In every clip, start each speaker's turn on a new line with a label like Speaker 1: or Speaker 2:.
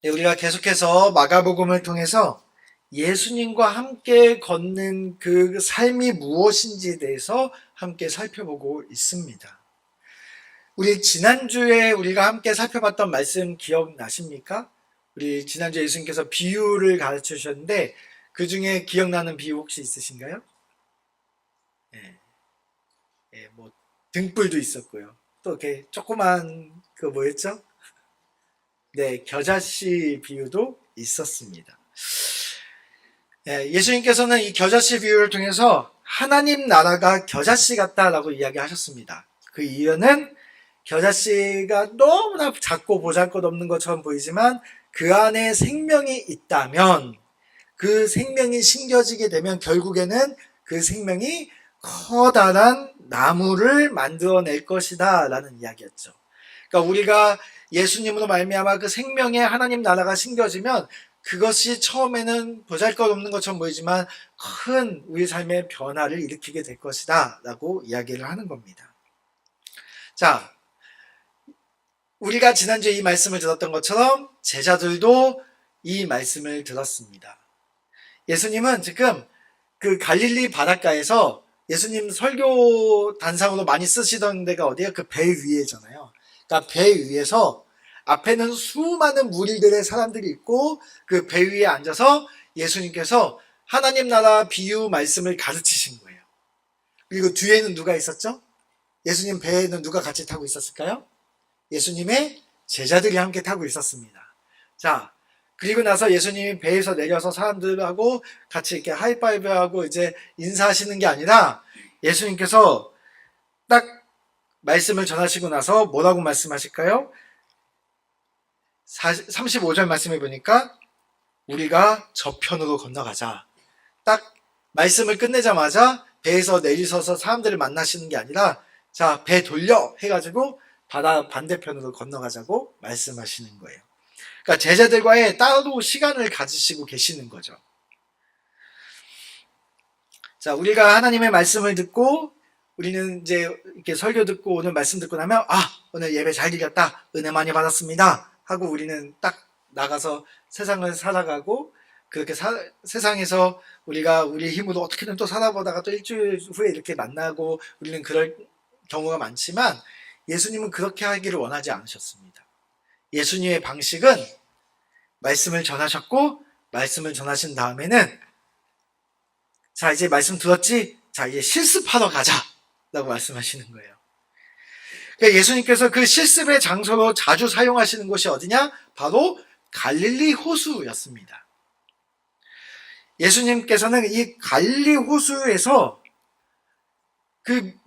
Speaker 1: 네, 우리가 계속해서 마가복음을 통해서 예수님과 함께 걷는 그 삶이 무엇인지에 대해서 함께 살펴보고 있습니다. 우리 지난주에 우리가 함께 살펴봤던 말씀 기억나십니까? 우리 지난주에 예수님께서 비유를 가르쳐 주셨는데 그 중에 기억나는 비유 혹시 있으신가요? 예, 뭐 등불도 있었고요. 또 이렇게 조그만 그 뭐였죠? 네, 겨자씨 비유도 있었습니다. 예수님께서는 이 겨자씨 비유를 통해서 하나님 나라가 겨자씨 같다라고 이야기하셨습니다. 그 이유는 겨자씨가 너무나 작고 보잘것없는 것처럼 보이지만 그 안에 생명이 있다면 그 생명이 심겨지게 되면 결국에는 그 생명이 커다란 나무를 만들어낼 것이다 라는 이야기였죠. 그러니까 우리가 예수님으로 말미암아 그 생명의 하나님 나라가 심겨지면 그것이 처음에는 보잘것없는 것처럼 보이지만 큰 우리 삶의 변화를 일으키게 될 것이다 라고 이야기를 하는 겁니다. 자, 우리가 지난주에 이 말씀을 들었던 것처럼 제자들도 이 말씀을 들었습니다. 예수님은 지금 그 갈릴리 바닷가에서 예수님 설교 단상으로 많이 쓰시던 데가 어디예요? 그 배 위에잖아요. 그러니까 배 위에서 앞에는 수많은 무리들의 사람들이 있고 그 배 위에 앉아서 예수님께서 하나님 나라 비유 말씀을 가르치신 거예요. 그리고 뒤에는 누가 있었죠? 예수님 배에는 누가 같이 타고 있었을까요? 예수님의 제자들이 함께 타고 있었습니다. 자, 그리고 나서 예수님이 배에서 내려서 사람들하고 같이 이렇게 하이파이브하고 이제 인사하시는 게 아니라 예수님께서 딱 말씀을 전하시고 나서 뭐라고 말씀하실까요? 35절 말씀해 보니까 우리가 저편으로 건너가자. 딱 말씀을 끝내자마자 배에서 내리셔서 사람들을 만나시는 게 아니라 자, 배 돌려 해가지고 바다 반대편으로 건너가자고 말씀하시는 거예요. 그러니까 제자들과의 따로 시간을 가지시고 계시는 거죠. 자, 우리가 하나님의 말씀을 듣고 우리는 이제 이렇게 설교 듣고 오늘 말씀 듣고 나면 오늘 예배 잘 드렸다. 은혜 많이 받았습니다. 하고 우리는 딱 나가서 세상을 살아가고 그렇게 세상에서 우리가 우리 힘으로 어떻게든 또 살아보다가 또 일주일 후에 이렇게 만나고 우리는 그럴 경우가 많지만 예수님은 그렇게 하기를 원하지 않으셨습니다. 예수님의 방식은 말씀을 전하셨고 말씀을 전하신 다음에는 자 이제 말씀 들었지? 자 이제 실습하러 가자 라고 말씀하시는 거예요. 그러니까 예수님께서 그 실습의 장소로 자주 사용하시는 곳이 어디냐? 바로 갈릴리 호수였습니다. 예수님께서는 이 갈릴리 호수에서 그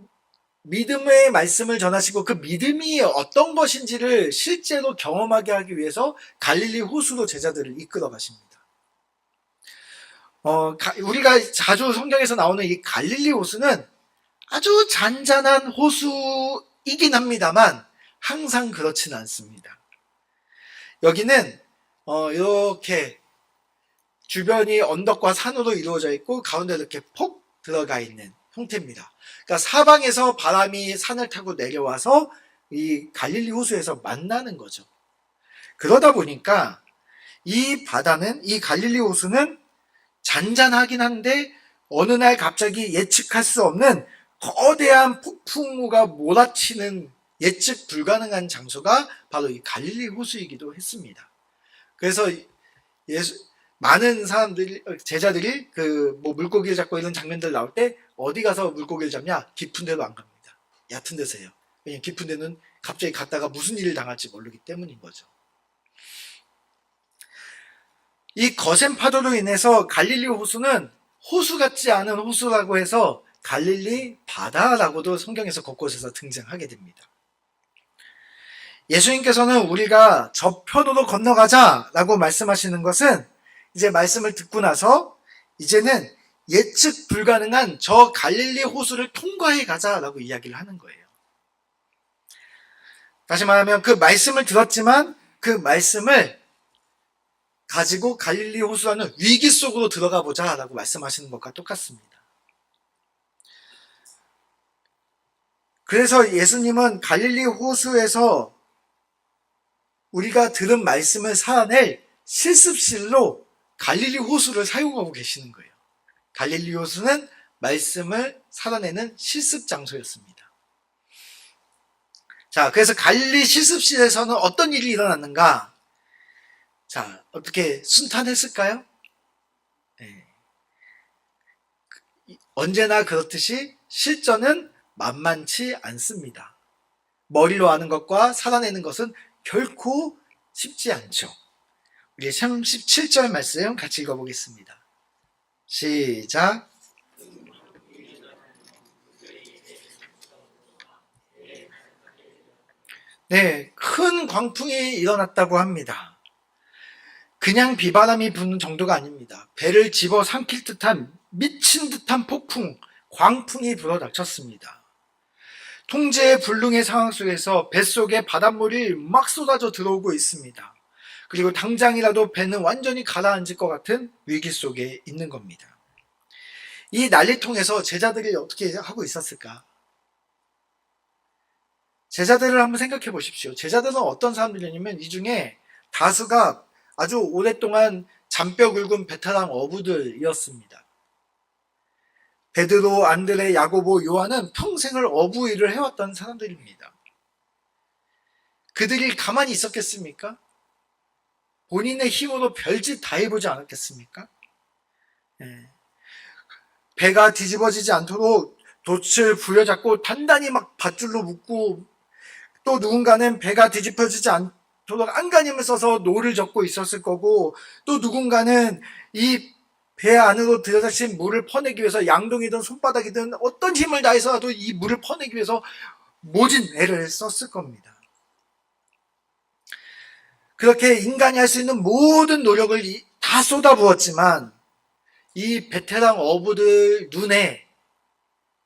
Speaker 1: 믿음의 말씀을 전하시고 그 믿음이 어떤 것인지를 실제로 경험하게 하기 위해서 갈릴리 호수로 제자들을 이끌어 가십니다. 우리가 자주 성경에서 나오는 이 갈릴리 호수는 아주 잔잔한 호수이긴 합니다만 항상 그렇지는 않습니다. 여기는 이렇게 주변이 언덕과 산으로 이루어져 있고 가운데 이렇게 폭 들어가 있는 형태입니다. 그러니까 사방에서 바람이 산을 타고 내려와서 이 갈릴리 호수에서 만나는 거죠. 그러다 보니까 이 바다는 이 갈릴리 호수는 잔잔하긴 한데 어느 날 갑자기 예측할 수 없는 거대한 폭풍우가 몰아치는 예측 불가능한 장소가 바로 이 갈릴리 호수이기도 했습니다. 그래서 많은 사람들이 제자들이 그 뭐 물고기를 잡고 이런 장면들 나올 때 어디 가서 물고기를 잡냐? 깊은 데로 안 갑니다. 얕은 데서 해요. 왜냐면 깊은 데는 갑자기 갔다가 무슨 일을 당할지 모르기 때문인 거죠. 이 거센 파도로 인해서 갈릴리 호수는 호수 같지 않은 호수라고 해서 갈릴리 바다라고도 성경에서 곳곳에서 등장하게 됩니다. 예수님께서는 우리가 저편으로 건너가자라고 말씀하시는 것은 이제 말씀을 듣고 나서 이제는 예측 불가능한 저 갈릴리 호수를 통과해 가자라고 이야기를 하는 거예요. 다시 말하면 그 말씀을 들었지만 그 말씀을 가지고 갈릴리 호수라는 위기 속으로 들어가 보자라고 말씀하시는 것과 똑같습니다. 그래서 예수님은 갈릴리 호수에서 우리가 들은 말씀을 살아낼 실습실로 갈릴리 호수를 사용하고 계시는 거예요. 갈릴리 호수는 말씀을 살아내는 실습 장소였습니다. 자, 그래서 갈릴리 실습실에서는 어떤 일이 일어났는가? 자, 어떻게 순탄했을까요? 네. 언제나 그렇듯이 실전은 만만치 않습니다. 머리로 하는 것과 살아내는 것은 결코 쉽지 않죠. 우리 37절 말씀 같이 읽어보겠습니다. 시작. 네, 큰 광풍이 일어났다고 합니다. 그냥 비바람이 부는 정도가 아닙니다. 배를 집어삼킬 듯한 미친 듯한 폭풍, 광풍이 불어닥쳤습니다. 통제불능의 상황 속에서 뱃속에 바닷물이 막 쏟아져 들어오고 있습니다. 그리고 당장이라도 배는 완전히 가라앉을 것 같은 위기 속에 있는 겁니다. 이 난리통에서 제자들이 어떻게 하고 있었을까? 제자들을 한번 생각해 보십시오. 제자들은 어떤 사람들이냐면 이 중에 다수가 아주 오랫동안 잔뼈 굵은 베테랑 어부들이었습니다. 베드로, 안드레, 야고보, 요한은 평생을 어부 일을 해왔던 사람들입니다. 그들이 가만히 있었겠습니까? 본인의 힘으로 별짓 다 해보지 않았겠습니까? 네. 배가 뒤집어지지 않도록 돛을 부여잡고 단단히 막 밧줄로 묶고, 또 누군가는 배가 뒤집어지지 않도록 안간힘을 써서 노를 젓고 있었을 거고, 또 누군가는 이 배 안으로 들여닥친 물을 퍼내기 위해서 양동이든 손바닥이든 어떤 힘을 다해서라도 이 물을 퍼내기 위해서 모진 애를 썼을 겁니다. 그렇게 인간이 할 수 있는 모든 노력을 다 쏟아부었지만 이 베테랑 어부들 눈에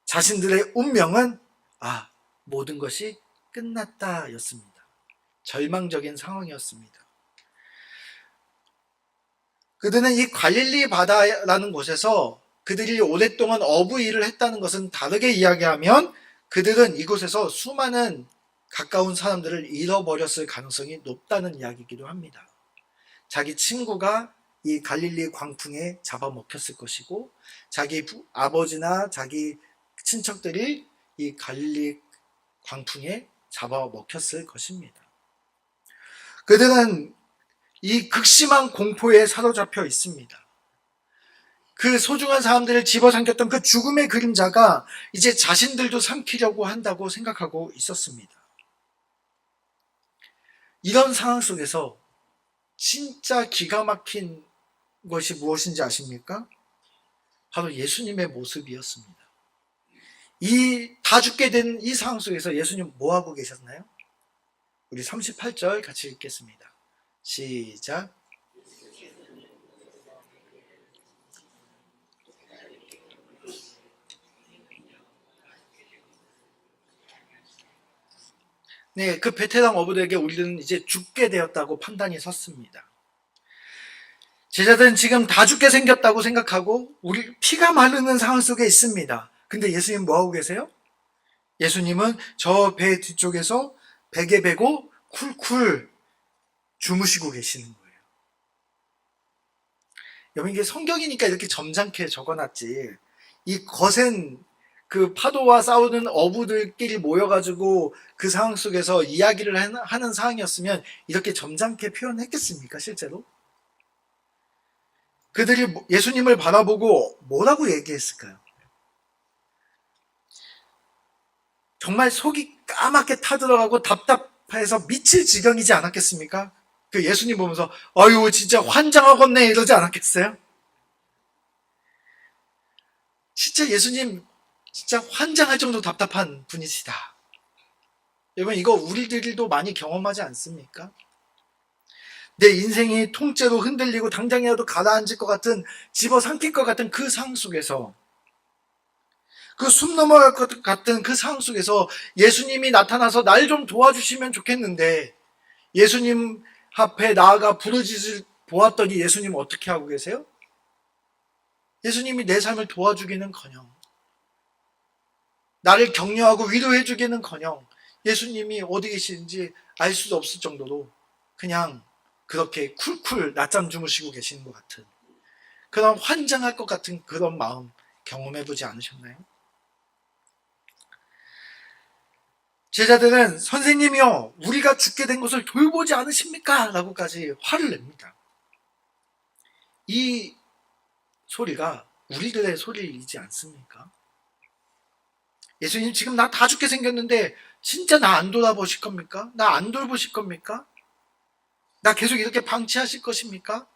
Speaker 1: 자신들의 운명은 모든 것이 끝났다 였습니다. 절망적인 상황이었습니다. 그들은 이 갈릴리 바다라는 곳에서 그들이 오랫동안 어부 일을 했다는 것은 다르게 이야기하면 그들은 이곳에서 수많은 가까운 사람들을 잃어버렸을 가능성이 높다는 이야기이기도 합니다. 자기 친구가 이 갈릴리 광풍에 잡아먹혔을 것이고, 자기 아버지나 자기 친척들이 이 갈릴리 광풍에 잡아먹혔을 것입니다. 그들은 이 극심한 공포에 사로잡혀 있습니다. 그 소중한 사람들을 집어삼켰던 그 죽음의 그림자가 이제 자신들도 삼키려고 한다고 생각하고 있었습니다. 이런 상황 속에서 진짜 기가 막힌 것이 무엇인지 아십니까? 바로 예수님의 모습이었습니다. 이 다 죽게 된 이 상황 속에서 예수님 뭐 하고 계셨나요? 우리 38절 같이 읽겠습니다. 시작. 네, 그 베테랑 어부들에게 우리는 이제 죽게 되었다고 판단이 섰습니다. 제자들은 지금 다 죽게 생겼다고 생각하고 우리 피가 마르는 상황 속에 있습니다. 근데 예수님 뭐 하고 계세요? 예수님은 저 배 뒤쪽에서 베개 베고 쿨쿨 주무시고 계시는 거예요. 여러분, 이게 성경이니까 이렇게 점잖게 적어놨지, 이 거센 그 파도와 싸우는 어부들끼리 모여가지고 그 상황 속에서 이야기를 하는 상황이었으면 이렇게 점잖게 표현했겠습니까, 실제로? 그들이 예수님을 바라보고 뭐라고 얘기했을까요? 정말 속이 까맣게 타들어가고 답답해서 미칠 지경이지 않았겠습니까? 그 예수님 보면서 아유 진짜 환장하겠네 이러지 않았겠어요? 진짜 예수님 진짜 환장할 정도 답답한 분이시다. 여러분, 이거 우리들도 많이 경험하지 않습니까? 내 인생이 통째로 흔들리고 당장이라도 가라앉을 것 같은, 집어삼킬 것 같은 그 상황 속에서, 그 숨 넘어갈 것 같은 그 상황 속에서 예수님이 나타나서 날 좀 도와주시면 좋겠는데, 예수님 앞에 나아가 부르짖을 보았더니 예수님 어떻게 하고 계세요? 예수님이 내 삶을 도와주기는커녕, 나를 격려하고 위로해주기는커녕 예수님이 어디 계시는지 알 수도 없을 정도로 그냥 그렇게 쿨쿨 낮잠 주무시고 계시는 것 같은 그런 환장할 것 같은 그런 마음 경험해보지 않으셨나요? 제자들은 선생님이요, 우리가 죽게 된 것을 돌보지 않으십니까? 라고까지 화를 냅니다. 이 소리가 우리들의 소리이지 않습니까? 예수님 지금 나 다 죽게 생겼는데 진짜 나 안 돌아보실 겁니까? 나 안 돌보실 겁니까? 나 계속 이렇게 방치하실 것입니까?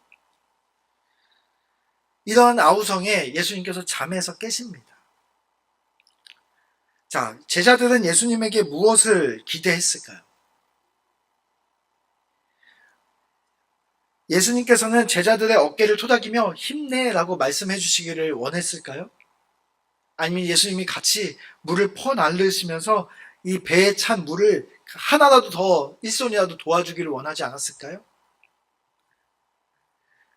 Speaker 1: 이런 아우성에 예수님께서 잠에서 깨십니다. 자, 제자들은 예수님에게 무엇을 기대했을까요? 예수님께서는 제자들의 어깨를 토닥이며 힘내라고 말씀해 주시기를 원했을까요? 아니면 예수님이 같이 물을 퍼날르시면서 이 배에 찬 물을 하나라도 더 일손이라도 도와주기를 원하지 않았을까요?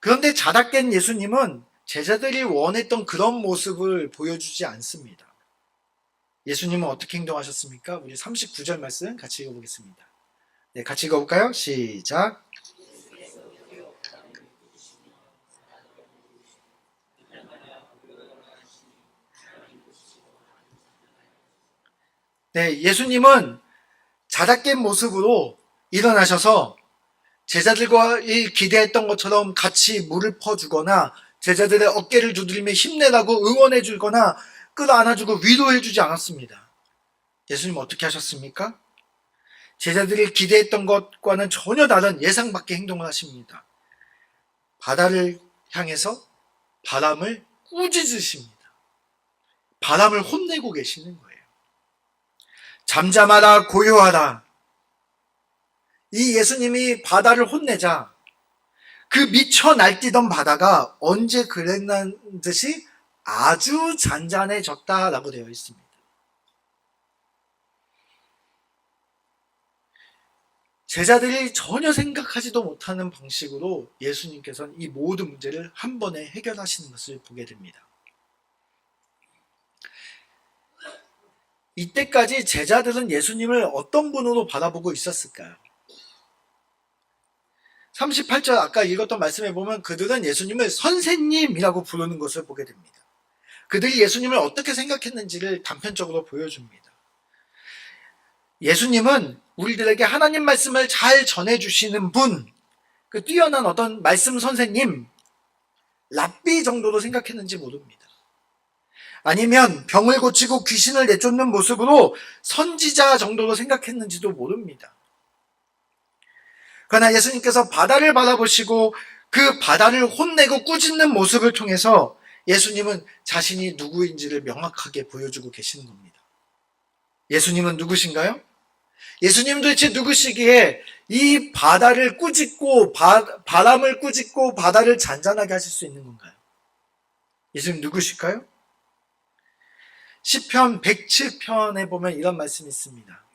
Speaker 1: 그런데 자다 깬 예수님은 제자들이 원했던 그런 모습을 보여주지 않습니다. 예수님은 어떻게 행동하셨습니까? 우리 39절 말씀 같이 읽어보겠습니다. 네, 같이 읽어볼까요? 시작. 네, 예수님은 자다 깬 모습으로 일어나셔서 제자들과 기대했던 것처럼 같이 물을 퍼주거나 제자들의 어깨를 두드리며 힘내라고 응원해주거나 끌어안아주고 위로해주지 않았습니다. 예수님 어떻게 하셨습니까? 제자들이 기대했던 것과는 전혀 다른 예상 밖의 행동을 하십니다. 바다를 향해서 바람을 꾸짖으십니다. 바람을 혼내고 계시는 거예요. 잠잠하라, 고요하라. 이 예수님이 바다를 혼내자 그 미쳐 날뛰던 바다가 언제 그랬는 듯이 아주 잔잔해졌다라고 되어 있습니다. 제자들이 전혀 생각하지도 못하는 방식으로 예수님께서는 이 모든 문제를 한 번에 해결하시는 것을 보게 됩니다. 이때까지 제자들은 예수님을 어떤 분으로 바라보고 있었을까요? 38절 아까 읽었던 말씀에 보면 그들은 예수님을 선생님이라고 부르는 것을 보게 됩니다. 그들이 예수님을 어떻게 생각했는지를 단편적으로 보여줍니다. 예수님은 우리들에게 하나님 말씀을 잘 전해주시는 분, 그 뛰어난 어떤 말씀 선생님, 랍비 정도로 생각했는지 모릅니다. 아니면 병을 고치고 귀신을 내쫓는 모습으로 선지자 정도로 생각했는지도 모릅니다. 그러나 예수님께서 바다를 바라보시고 그 바다를 혼내고 꾸짖는 모습을 통해서 예수님은 자신이 누구인지를 명확하게 보여주고 계시는 겁니다. 예수님은 누구신가요? 예수님은 도대체 누구시기에 이 바다를 꾸짖고 바람을 꾸짖고 바다를 잔잔하게 하실 수 있는 건가요? 예수님 누구실까요? 시편 107편에 보면 이런 말씀이 있습니다.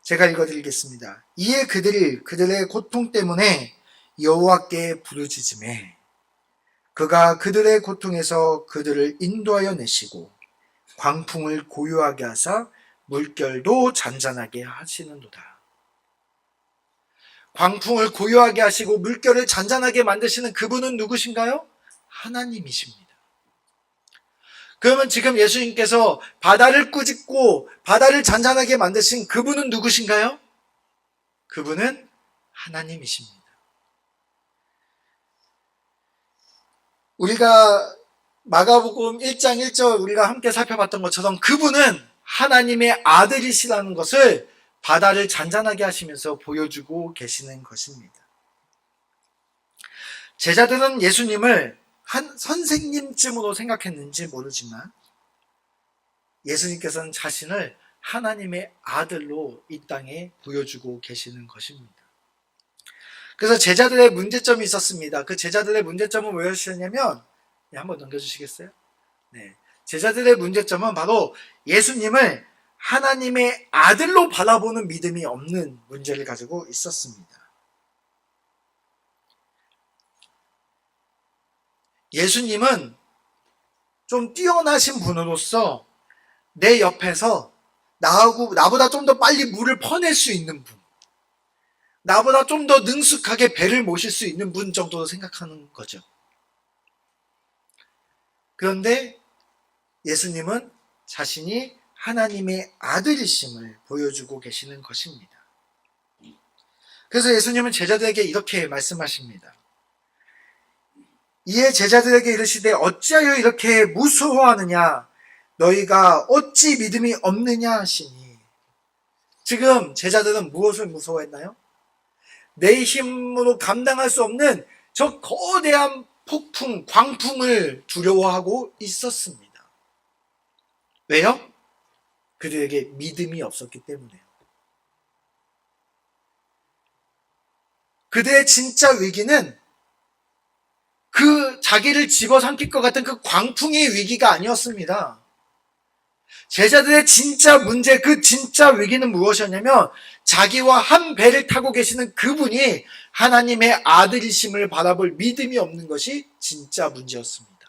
Speaker 1: 제가 읽어드리겠습니다. 이에 그들이 그들의 고통 때문에 여호와께 부르짖으매 그가 그들의 고통에서 그들을 인도하여 내시고 광풍을 고요하게 하사 물결도 잔잔하게 하시는도다. 광풍을 고요하게 하시고 물결을 잔잔하게 만드시는 그분은 누구신가요? 하나님이십니다. 그러면 지금 예수님께서 바다를 꾸짖고 바다를 잔잔하게 만드신 그분은 누구신가요? 그분은 하나님이십니다. 우리가 마가복음 1장 1절 우리가 함께 살펴봤던 것처럼 그분은 하나님의 아들이시라는 것을 바다를 잔잔하게 하시면서 보여주고 계시는 것입니다. 제자들은 예수님을 한 선생님쯤으로 생각했는지 모르지만 예수님께서는 자신을 하나님의 아들로 이 땅에 보여주고 계시는 것입니다. 그래서 제자들의 문제점이 있었습니다. 그 제자들의 문제점은 무엇이었냐면 한번 넘겨주시겠어요? 네, 제자들의 문제점은 바로 예수님을 하나님의 아들로 바라보는 믿음이 없는 문제를 가지고 있었습니다. 예수님은 좀 뛰어나신 분으로서 내 옆에서 나보다 좀 더 빨리 물을 퍼낼 수 있는 분, 나보다 좀 더 능숙하게 배를 모실 수 있는 분 정도로 생각하는 거죠. 그런데 예수님은 자신이 하나님의 아들이심을 보여주고 계시는 것입니다. 그래서 예수님은 제자들에게 이렇게 말씀하십니다. 이에 제자들에게 이르시되 어찌하여 이렇게 무서워하느냐, 너희가 어찌 믿음이 없느냐 하시니. 지금 제자들은 무엇을 무서워했나요? 내 힘으로 감당할 수 없는 저 거대한 폭풍, 광풍을 두려워하고 있었습니다. 왜요? 그들에게 믿음이 없었기 때문에요. 그들의 진짜 위기는 그 자기를 집어삼킬 것 같은 그 광풍의 위기가 아니었습니다. 제자들의 진짜 문제, 그 진짜 위기는 무엇이었냐면 자기와 한 배를 타고 계시는 그분이 하나님의 아들이심을 바라볼 믿음이 없는 것이 진짜 문제였습니다.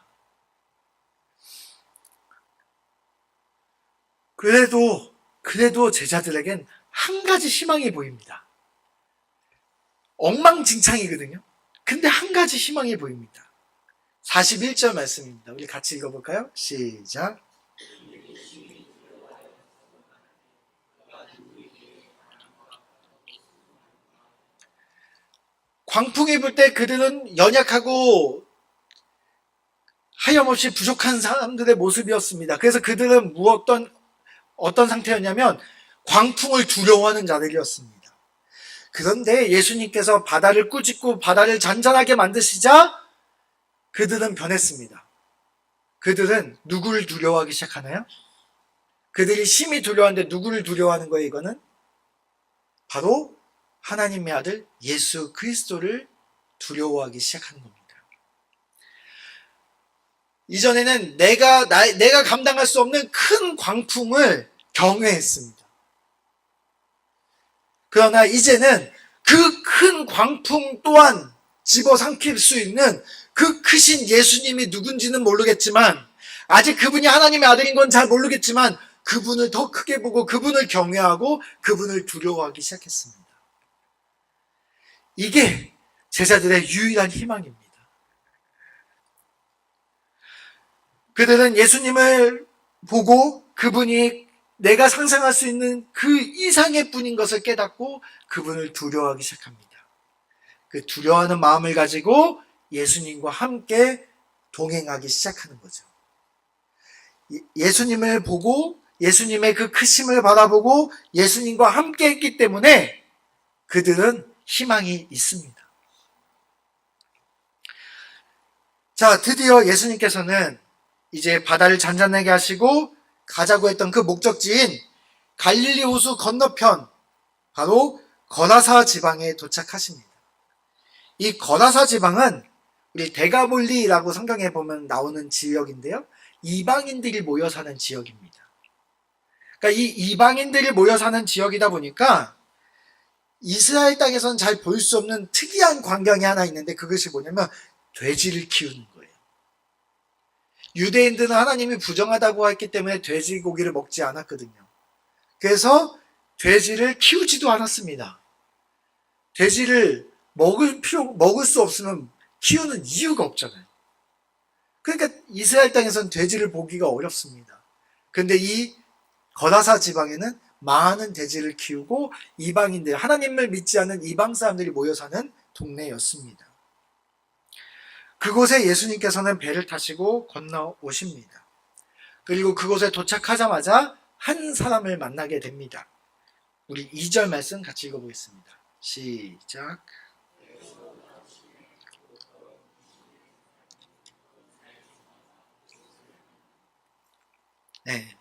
Speaker 1: 그래도 제자들에겐 한 가지 희망이 보입니다. 엉망진창이거든요. 근데 한 가지 희망이 보입니다. 41절 말씀입니다. 우리 같이 읽어볼까요? 시작. 광풍이 불 때 그들은 연약하고 하염없이 부족한 사람들의 모습이었습니다. 그래서 그들은 어떤 상태였냐면 광풍을 두려워하는 자들이었습니다. 그런데 예수님께서 바다를 꾸짖고 바다를 잔잔하게 만드시자 그들은 변했습니다. 그들은 누구를 두려워하기 시작하나요? 그들이 심히 두려워하는데 누구를 두려워하는 거예요, 이거는? 바로 하나님의 아들 예수 그리스도를 두려워하기 시작하는 겁니다. 이전에는 내가 감당할 수 없는 큰 광풍을 경외했습니다. 그러나 이제는 그 큰 광풍 또한 집어삼킬 수 있는 그 크신 예수님이 누군지는 모르겠지만, 아직 그분이 하나님의 아들인 건 잘 모르겠지만 그분을 더 크게 보고 그분을 경외하고 그분을 두려워하기 시작했습니다. 이게 제자들의 유일한 희망입니다. 그들은 예수님을 보고 그분이 내가 상상할 수 있는 그 이상의 분인 것을 깨닫고 그분을 두려워하기 시작합니다. 그 두려워하는 마음을 가지고 예수님과 함께 동행하기 시작하는 거죠. 예수님을 보고 예수님의 그 크심을 바라보고 예수님과 함께 했기 때문에 그들은 희망이 있습니다. 자, 드디어 예수님께서는 이제 바다를 잔잔하게 하시고 가자고 했던 그 목적지인 갈릴리 호수 건너편, 바로 거라사 지방에 도착하십니다. 이 거라사 지방은 우리 데가볼리라고 성경에 보면 나오는 지역인데요, 이방인들이 모여 사는 지역입니다. 그러니까 이 이방인들이 모여 사는 지역이다 보니까 이스라엘 땅에서는 잘 볼 수 없는 특이한 광경이 하나 있는데, 그것이 뭐냐면 돼지를 키우는 거예요. 유대인들은 하나님이 부정하다고 했기 때문에 돼지고기를 먹지 않았거든요. 그래서 돼지를 키우지도 않았습니다. 돼지를 먹을 수 없으면 키우는 이유가 없잖아요. 그러니까 이스라엘 땅에서는 돼지를 보기가 어렵습니다. 그런데 이 거라사 지방에는 많은 돼지를 키우고 이방인들, 하나님을 믿지 않는 이방 사람들이 모여 사는 동네였습니다. 그곳에 예수님께서는 배를 타시고 건너오십니다. 그리고 그곳에 도착하자마자 한 사람을 만나게 됩니다. 우리 2절 말씀 같이 읽어보겠습니다. 시작. 네.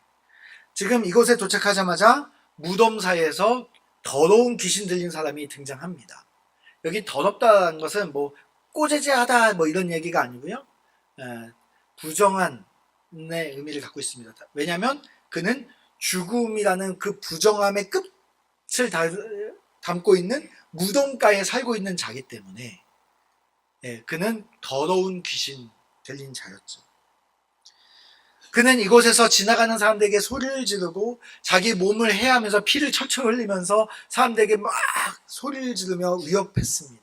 Speaker 1: 지금 이곳에 도착하자마자 무덤 사이에서 더러운 귀신 들린 사람이 등장합니다. 여기 더럽다는 것은 뭐 꼬재재하다 뭐 이런 얘기가 아니고요, 부정한의 의미를 갖고 있습니다. 왜냐하면 그는 죽음이라는 그 부정함의 끝을 담고 있는 무덤가에 살고 있는 자기 때문에 그는 더러운 귀신 들린 자였죠. 그는 이곳에서 지나가는 사람들에게 소리를 지르고 자기 몸을 해하면서 피를 철철 흘리면서 사람들에게 막 소리를 지르며 위협했습니다.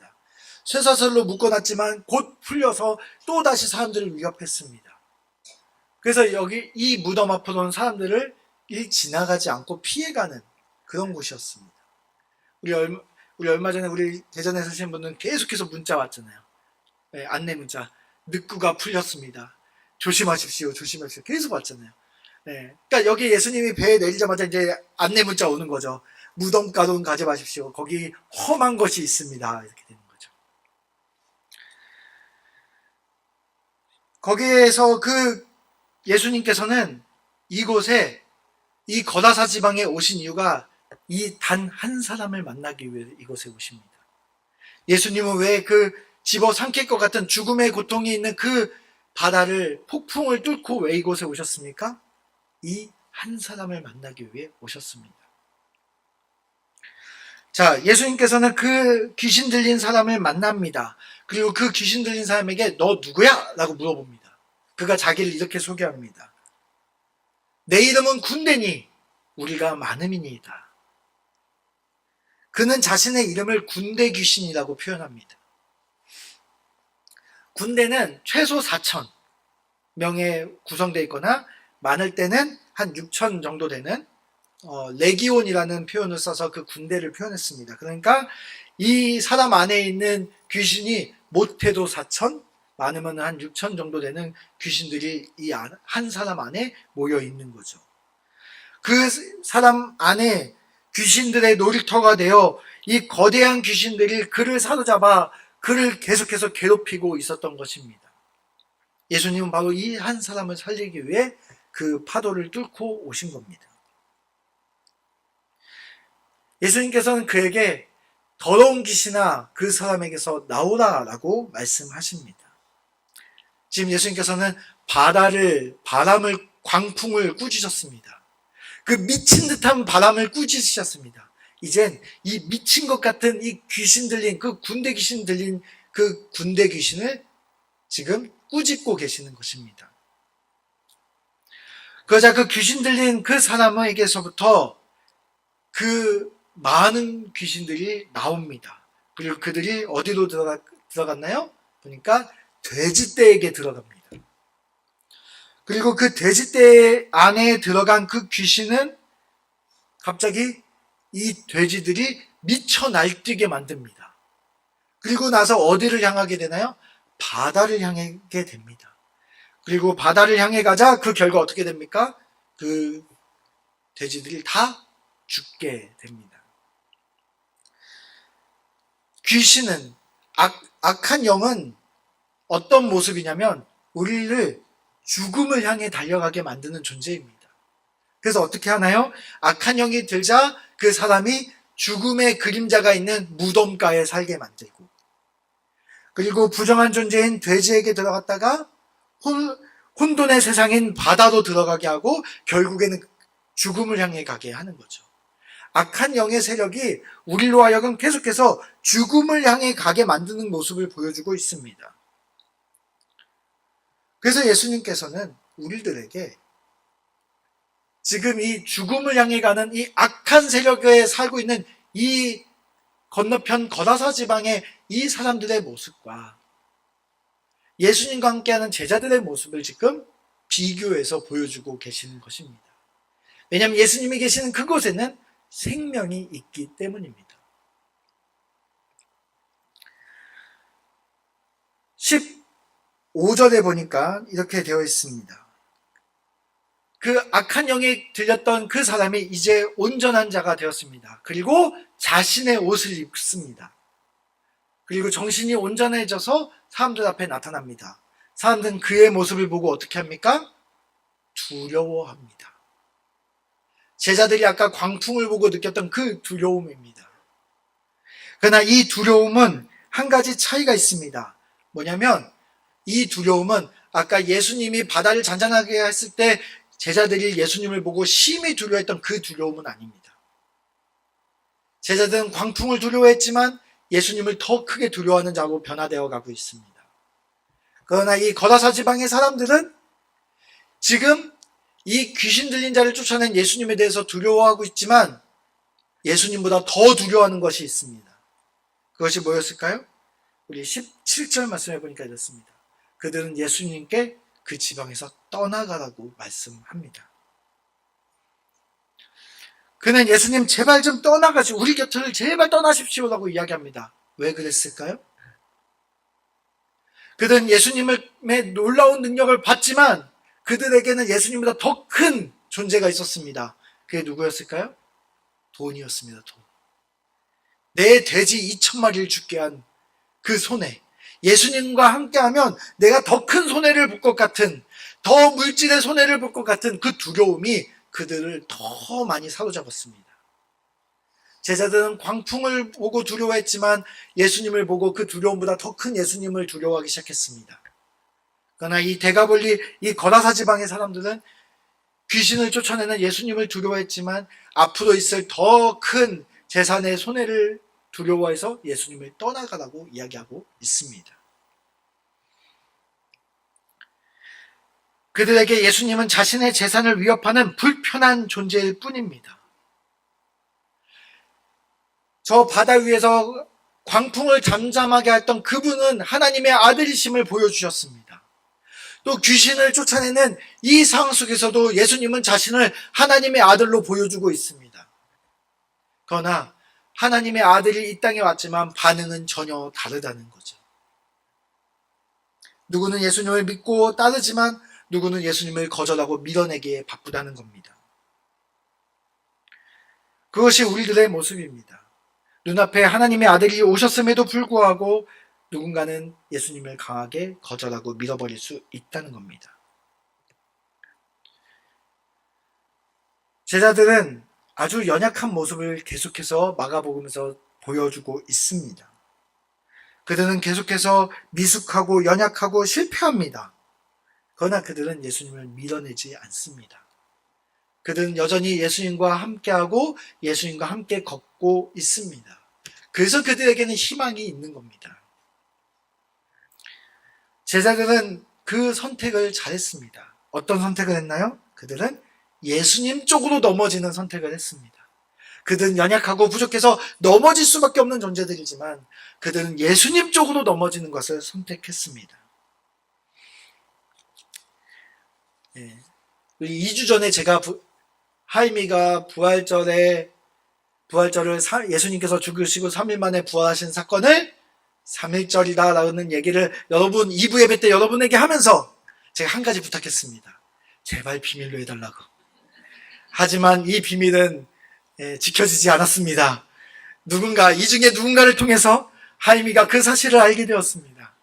Speaker 1: 쇠사슬로 묶어놨지만 곧 풀려서 또다시 사람들을 위협했습니다. 그래서 여기 이 무덤 앞으로 온 사람들을 지나가지 않고 피해가는 그런 곳이었습니다. 우리 얼마 전에 우리 대전에 사시는 분은 계속해서 문자 왔잖아요. 네, 안내 문자. 늑구가 풀렸습니다. 조심하십시오. 조심하십시오. 계속 왔잖아요. 네. 그러니까 여기 예수님이 배에 내리자마자 이제 안내 문자 오는 거죠. 무덤가로는 가지 마십시오. 거기 험한 것이 있습니다. 이렇게 되는 거죠. 거기에서 그 예수님께서는 이곳에 이 거다사 지방에 오신 이유가 이 단 한 사람을 만나기 위해 이곳에 오십니다. 예수님은 왜 그 집어삼킬 것 같은 죽음의 고통이 있는 그 바다를 폭풍을 뚫고 왜 이곳에 오셨습니까? 이 한 사람을 만나기 위해 오셨습니다. 자, 예수님께서는 그 귀신 들린 사람을 만납니다. 그리고 그 귀신 들린 사람에게 너 누구야? 라고 물어봅니다. 그가 자기를 이렇게 소개합니다. 내 이름은 군대니 우리가 많음이니이다. 그는 자신의 이름을 군대 귀신이라고 표현합니다. 군대는 최소 4,000명에 구성되어 있거나 많을 때는 한 6,000 정도 되는 레기온이라는 표현을 써서 그 군대를 표현했습니다. 그러니까 이 사람 안에 있는 귀신이 못해도 4,000, 많으면 한 6,000 정도 되는 귀신들이 이 한 사람 안에 모여 있는 거죠. 그 사람 안에 귀신들의 놀이터가 되어 이 거대한 귀신들이 그를 사로잡아 그를 계속해서 괴롭히고 있었던 것입니다. 예수님은 바로 이 한 사람을 살리기 위해 그 파도를 뚫고 오신 겁니다. 예수님께서는 그에게 더러운 귀신아 그 사람에게서 나오라라고 말씀하십니다. 지금 예수님께서는 바람을, 광풍을 꾸짖으셨습니다. 그 미친 듯한 바람을 꾸짖으셨습니다. 이젠 이 미친 것 같은 이 귀신 들린 그 군대 귀신 들린 그 군대 귀신을 지금 꾸짖고 계시는 것입니다. 그러자 그 귀신 들린 그 사람에게서부터 그 많은 귀신들이 나옵니다. 그리고 그들이 어디로 들어갔나요? 보니까 돼지떼에게 들어갑니다. 그리고 그 돼지떼 안에 들어간 그 귀신은 갑자기 이 돼지들이 미쳐 날뛰게 만듭니다. 그리고 나서 어디를 향하게 되나요? 바다를 향하게 됩니다. 그리고 바다를 향해 가자 그 결과 어떻게 됩니까? 그 돼지들이 다 죽게 됩니다. 귀신은 악한 영은 어떤 모습이냐면 우리를 죽음을 향해 달려가게 만드는 존재입니다. 그래서 어떻게 하나요? 악한 영이 들자 그 사람이 죽음의 그림자가 있는 무덤가에 살게 만들고, 그리고 부정한 존재인 돼지에게 들어갔다가 혼돈의 세상인 바다로 들어가게 하고 결국에는 죽음을 향해 가게 하는 거죠. 악한 영의 세력이 우리로 하여금 계속해서 죽음을 향해 가게 만드는 모습을 보여주고 있습니다. 그래서 예수님께서는 우리들에게 지금 이 죽음을 향해 가는 이 악한 세력에 살고 있는 이 건너편 거다사 지방의 이 사람들의 모습과 예수님과 함께하는 제자들의 모습을 지금 비교해서 보여주고 계시는 것입니다. 왜냐하면 예수님이 계시는 그곳에는 생명이 있기 때문입니다. 15절에 보니까 이렇게 되어 있습니다. 그 악한 영이 들렸던 그 사람이 이제 온전한 자가 되었습니다. 그리고 자신의 옷을 입습니다. 그리고 정신이 온전해져서 사람들 앞에 나타납니다. 사람들은 그의 모습을 보고 어떻게 합니까? 두려워합니다. 제자들이 아까 광풍을 보고 느꼈던 그 두려움입니다. 그러나 이 두려움은 한 가지 차이가 있습니다. 뭐냐면 이 두려움은 아까 예수님이 바다를 잔잔하게 했을 때 제자들이 예수님을 보고 심히 두려워했던 그 두려움은 아닙니다. 제자들은 광풍을 두려워했지만 예수님을 더 크게 두려워하는 자로 변화되어 가고 있습니다. 그러나 이 거다사 지방의 사람들은 지금 이 귀신 들린 자를 쫓아낸 예수님에 대해서 두려워하고 있지만 예수님보다 더 두려워하는 것이 있습니다. 그것이 뭐였을까요? 우리 17절 말씀해 보니까 이렇습니다. 그들은 예수님께 그 지방에서 떠나가라고 말씀합니다. 그는 예수님 제발 좀 떠나가시오. 우리 곁을 제발 떠나십시오라고 이야기합니다. 왜 그랬을까요? 그들은 예수님의 놀라운 능력을 봤지만 그들에게는 예수님보다 더 큰 존재가 있었습니다. 그게 누구였을까요? 돈이었습니다. 돈. 내 돼지 2,000마리를 죽게 한 그 손해. 예수님과 함께하면 내가 더 큰 손해를 볼 것 같은, 더 물질의 손해를 볼 것 같은 그 두려움이 그들을 더 많이 사로잡았습니다. 제자들은 광풍을 보고 두려워했지만 예수님을 보고 그 두려움보다 더 큰 예수님을 두려워하기 시작했습니다. 그러나 이 데가볼리, 이 거라사 지방의 사람들은 귀신을 쫓아내는 예수님을 두려워했지만 앞으로 있을 더 큰 재산의 손해를 두려워해서 예수님을 떠나가라고 이야기하고 있습니다. 그들에게 예수님은 자신의 재산을 위협하는 불편한 존재일 뿐입니다. 저 바다 위에서 광풍을 잠잠하게 했던 그분은 하나님의 아들이심을 보여주셨습니다. 또 귀신을 쫓아내는 이 상황 속에서도 예수님은 자신을 하나님의 아들로 보여주고 있습니다. 그러나 하나님의 아들이 이 땅에 왔지만 반응은 전혀 다르다는 거죠. 누구는 예수님을 믿고 따르지만 누구는 예수님을 거절하고 밀어내기에 바쁘다는 겁니다. 그것이 우리들의 모습입니다. 눈앞에 하나님의 아들이 오셨음에도 불구하고 누군가는 예수님을 강하게 거절하고 밀어버릴 수 있다는 겁니다. 제자들은 아주 연약한 모습을 계속해서 마가복음에서 보여주고 있습니다. 그들은 계속해서 미숙하고 연약하고 실패합니다. 그러나 그들은 예수님을 밀어내지 않습니다. 그들은 여전히 예수님과 함께하고 예수님과 함께 걷고 있습니다. 그래서 그들에게는 희망이 있는 겁니다. 제자들은 그 선택을 잘했습니다. 어떤 선택을 했나요? 그들은 예수님 쪽으로 넘어지는 선택을 했습니다. 그들은 연약하고 부족해서 넘어질 수밖에 없는 존재들이지만 그들은 예수님 쪽으로 넘어지는 것을 선택했습니다. 2주 전에 제가 하임이가 부활절을 예수님께서 죽으시고 3일 만에 부활하신 사건을 3일절이다라는 얘기를 여러분 2부 예배 때 여러분에게 하면서 제가 한 가지 부탁했습니다. 제발 비밀로 해달라고. 하지만 이 비밀은 지켜지지 않았습니다. 이 중에 누군가를 통해서 하임이가 그 사실을 알게 되었습니다.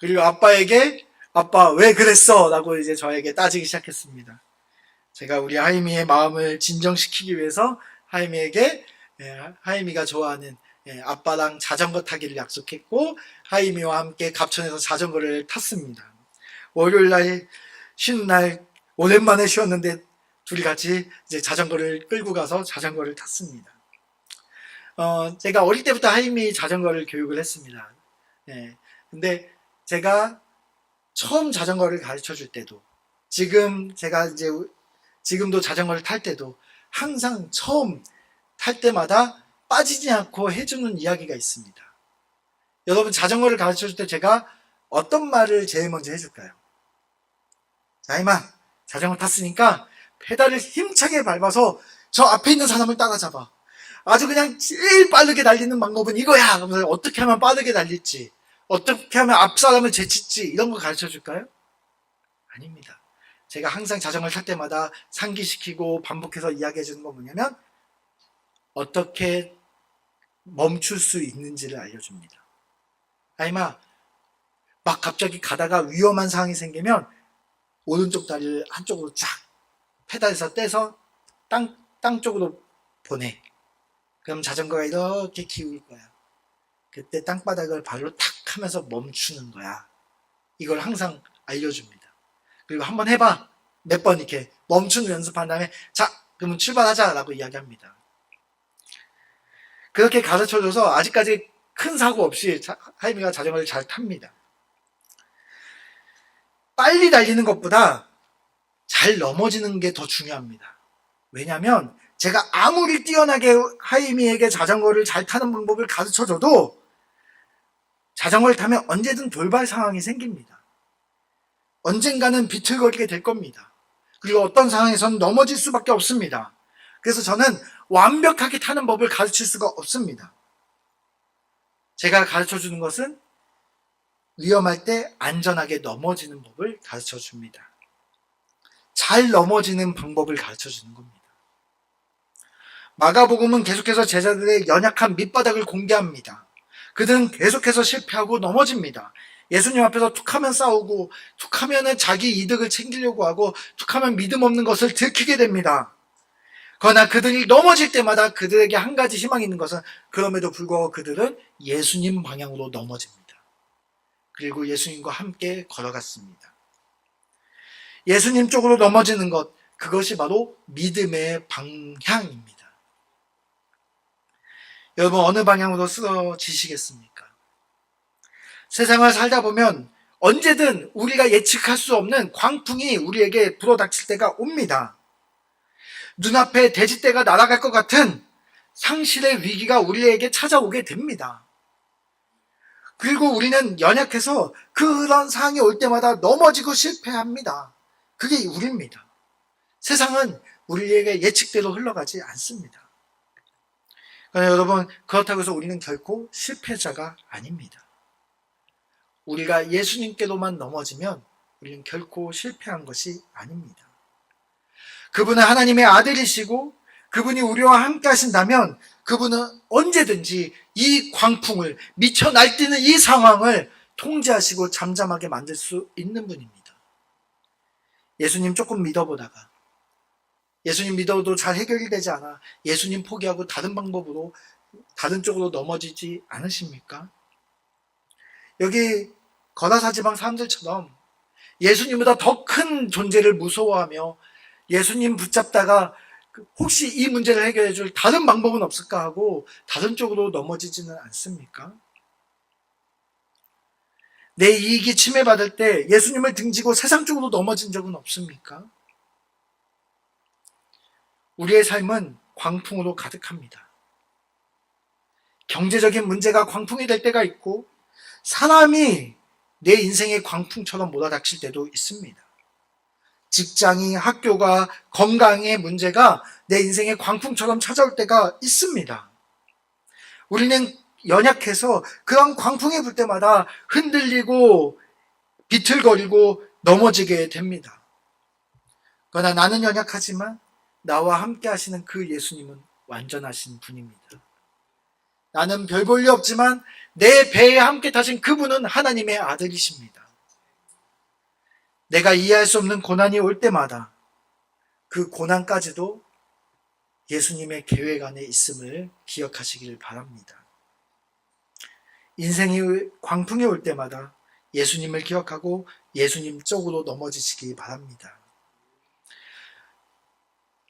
Speaker 1: 그리고 아빠에게 아빠 왜 그랬어? 라고 이제 저에게 따지기 시작했습니다. 제가 우리 하임이의 마음을 진정시키기 위해서 하임이에게 하임이가 좋아하는 아빠랑 자전거 타기를 약속했고 하임이와 함께 갑천에서 자전거를 탔습니다. 월요일날 쉬는 날 오랜만에 쉬었는데 둘이 같이 이제 자전거를 끌고 가서 자전거를 탔습니다. 제가 어릴 때부터 하임이 자전거를 교육을 했습니다. 근데 제가 처음 자전거를 가르쳐 줄 때도 지금도 자전거를 탈 때도 항상 처음 탈 때마다 빠지지 않고 해주는 이야기가 있습니다. 여러분 자전거를 가르쳐 줄 때 제가 어떤 말을 제일 먼저 해줄까요? 자, 이마 자전거 탔으니까 페달을 힘차게 밟아서 저 앞에 있는 사람을 따라잡아. 아주 그냥 제일 빠르게 달리는 방법은 이거야. 그러면서 어떻게 하면 빠르게 달릴지, 어떻게 하면 앞 사람을 제칠지 이런 거 가르쳐 줄까요? 아닙니다. 제가 항상 자전거를 탈 때마다 상기시키고 반복해서 이야기해 주는 건 뭐냐면 어떻게 멈출 수 있는지를 알려줍니다. 아이마 막 갑자기 가다가 위험한 상황이 생기면 오른쪽 다리를 한쪽으로 쫙 페달에서 떼서 땅 쪽으로 보내. 그럼 자전거가 이렇게 기울 거야. 그때 땅바닥을 발로 탁 하면서 멈추는 거야. 이걸 항상 알려줍니다. 그리고 한번 해봐. 몇 번 이렇게 멈추는 연습한 다음에 자, 그러면 출발하자 라고 이야기합니다. 그렇게 가르쳐줘서 아직까지 큰 사고 없이 하임이가 자전거를 잘 탑니다. 빨리 달리는 것보다 잘 넘어지는 게 더 중요합니다. 왜냐하면 제가 아무리 뛰어나게 하이미에게 자전거를 잘 타는 방법을 가르쳐줘도 자전거를 타면 언제든 돌발 상황이 생깁니다. 언젠가는 비틀거리게 될 겁니다. 그리고 어떤 상황에서는 넘어질 수밖에 없습니다. 그래서 저는 완벽하게 타는 법을 가르칠 수가 없습니다. 제가 가르쳐주는 것은 위험할 때 안전하게 넘어지는 법을 가르쳐줍니다. 잘 넘어지는 방법을 가르쳐주는 겁니다. 마가복음은 계속해서 제자들의 연약한 밑바닥을 공개합니다. 그들은 계속해서 실패하고 넘어집니다. 예수님 앞에서 툭하면 싸우고, 툭하면 자기 이득을 챙기려고 하고, 툭하면 믿음 없는 것을 들키게 됩니다. 그러나 그들이 넘어질 때마다 그들에게 한 가지 희망이 있는 것은, 그럼에도 불구하고 그들은 예수님 방향으로 넘어집니다. 그리고 예수님과 함께 걸어갔습니다. 예수님 쪽으로 넘어지는 것, 그것이 바로 믿음의 방향입니다. 여러분, 어느 방향으로 쓰러지시겠습니까? 세상을 살다 보면 언제든 우리가 예측할 수 없는 광풍이 우리에게 불어닥칠 때가 옵니다. 눈앞에 돼지떼가 날아갈 것 같은 상실의 위기가 우리에게 찾아오게 됩니다. 그리고 우리는 연약해서 그런 상황이 올 때마다 넘어지고 실패합니다. 그게 우리입니다. 세상은 우리에게 예측대로 흘러가지 않습니다. 그러나 여러분, 그렇다고 해서 우리는 결코 실패자가 아닙니다. 우리가 예수님께로만 넘어지면 우리는 결코 실패한 것이 아닙니다. 그분은 하나님의 아들이시고 그분이 우리와 함께 하신다면 그분은 언제든지 이 광풍을, 미쳐 날뛰는 이 상황을 통제하시고 잠잠하게 만들 수 있는 분입니다. 예수님 조금 믿어보다가 예수님 믿어도 잘 해결이 되지 않아 예수님 포기하고 다른 방법으로, 다른 쪽으로 넘어지지 않으십니까? 여기 거라사 지방 사람들처럼 예수님보다 더 큰 존재를 무서워하며 예수님 붙잡다가 혹시 이 문제를 해결해 줄 다른 방법은 없을까 하고 다른 쪽으로 넘어지지는 않습니까? 내 이익이 침해받을 때 예수님을 등지고 세상 쪽으로 넘어진 적은 없습니까? 우리의 삶은 광풍으로 가득합니다. 경제적인 문제가 광풍이 될 때가 있고 사람이 내 인생의 광풍처럼 몰아닥칠 때도 있습니다. 직장이, 학교가, 건강의 문제가 내 인생의 광풍처럼 찾아올 때가 있습니다. 우리는 연약해서 그런 광풍이 불 때마다 흔들리고 비틀거리고 넘어지게 됩니다. 그러나 나는 연약하지만 나와 함께 하시는 그 예수님은 완전하신 분입니다. 나는 별 볼 일 없지만 내 배에 함께 타신 그분은 하나님의 아들이십니다. 내가 이해할 수 없는 고난이 올 때마다 그 고난까지도 예수님의 계획 안에 있음을 기억하시기를 바랍니다. 인생이 광풍이 올 때마다 예수님을 기억하고 예수님 쪽으로 넘어지시기 바랍니다.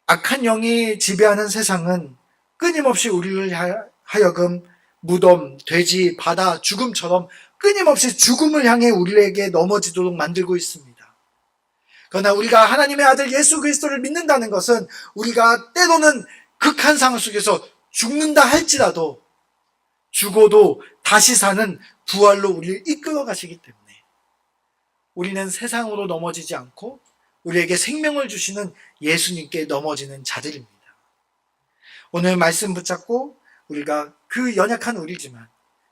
Speaker 1: 악한 영이 지배하는 세상은 끊임없이 우리를 하여금 무덤, 돼지, 바다, 죽음처럼 끊임없이 죽음을 향해 우리에게 넘어지도록 만들고 있습니다. 그러나 우리가 하나님의 아들 예수 그리스도를 믿는다는 것은 우리가 때로는 극한 상황 속에서 죽는다 할지라도 죽어도 다시 사는 부활로 우리를 이끌어 가시기 때문에 우리는 세상으로 넘어지지 않고 우리에게 생명을 주시는 예수님께 넘어지는 자들입니다. 오늘 말씀 붙잡고 우리가 그 연약한 우리지만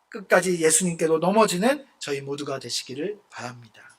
Speaker 1: 끝까지 예수님께로 넘어지는 저희 모두가 되시기를 바랍니다.